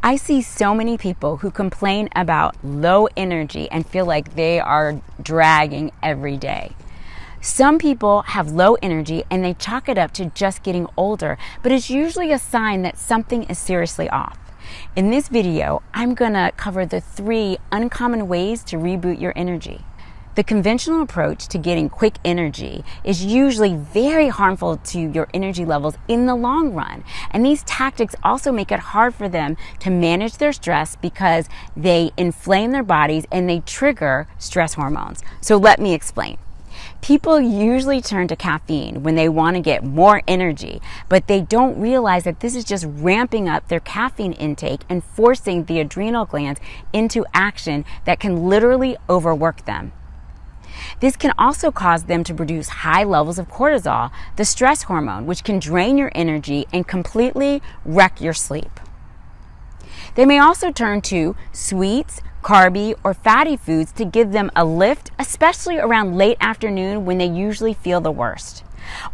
I see so many people who complain about low energy and feel like they are dragging every day. Some people have low energy and they chalk it up to just getting older, but it's usually a sign that something is seriously off. In this video, I'm gonna cover the 3 uncommon ways to reboot your energy. The conventional approach to getting quick energy is usually very harmful to your energy levels in the long run. And these tactics also make it hard for them to manage their stress because they inflame their bodies and they trigger stress hormones. So let me explain. People usually turn to caffeine when they want to get more energy, but they don't realize that this is just ramping up their caffeine intake and forcing the adrenal glands into action that can literally overwork them. This can also cause them to produce high levels of cortisol, the stress hormone, which can drain your energy and completely wreck your sleep. They may also turn to sweets, carby, or fatty foods to give them a lift, especially around late afternoon when they usually feel the worst.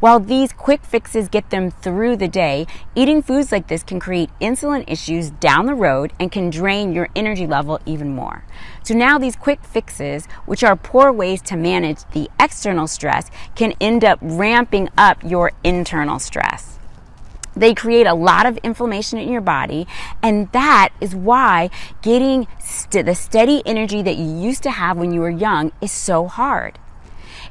While these quick fixes get them through the day, eating foods like this can create insulin issues down the road and can drain your energy level even more. So now these quick fixes, which are poor ways to manage the external stress, can end up ramping up your internal stress. They create a lot of inflammation in your body, and that is why getting the steady energy that you used to have when you were young is so hard.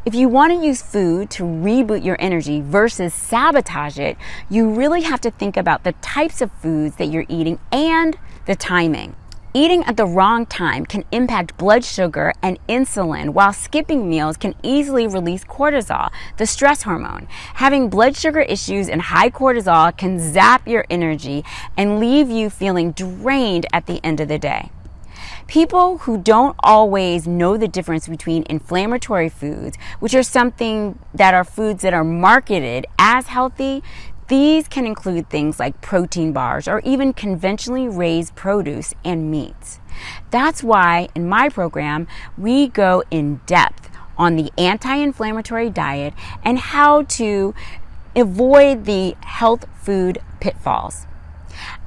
If you want to use food to reboot your energy versus sabotage it, you really have to think about the types of foods that you're eating and the timing. Eating at the wrong time can impact blood sugar and insulin, while skipping meals can easily release cortisol, the stress hormone. Having blood sugar issues and high cortisol can zap your energy and leave you feeling drained at the end of the day. People who don't always know the difference between inflammatory foods, which are something that are foods that are marketed as healthy, these can include things like protein bars or even conventionally raised produce and meats. That's why in my program, we go in depth on the anti-inflammatory diet and how to avoid the health food pitfalls.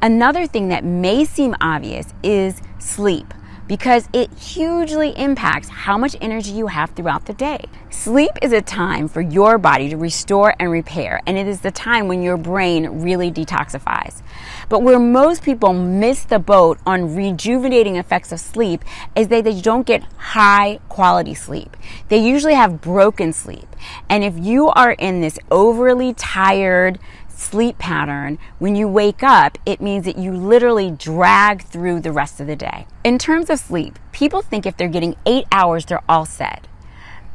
Another thing that may seem obvious is sleep, because it hugely impacts how much energy you have throughout the day. Sleep is a time for your body to restore and repair, and it is the time when your brain really detoxifies. But where most people miss the boat on rejuvenating effects of sleep is they don't get high quality sleep. They usually have broken sleep. And if you are in this overly tired sleep pattern, when you wake up, it means that you literally drag through the rest of the day. In terms of sleep, people think if they're getting 8 hours, they're all set.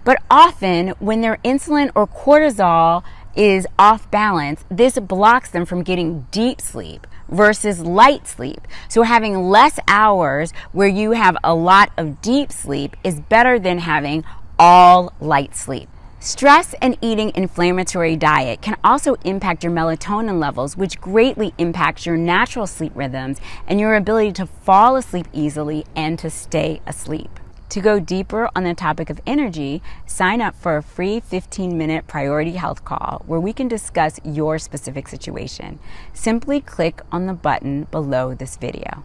But often when their insulin or cortisol is off balance, this blocks them from getting deep sleep versus light sleep. So having less hours where you have a lot of deep sleep is better than having all light sleep. Stress and eating inflammatory diet can also impact your melatonin levels, which greatly impacts your natural sleep rhythms and your ability to fall asleep easily and to stay asleep. To go deeper on the topic of energy, sign up for a free 15-minute priority health call where we can discuss your specific situation. Simply click on the button below this video.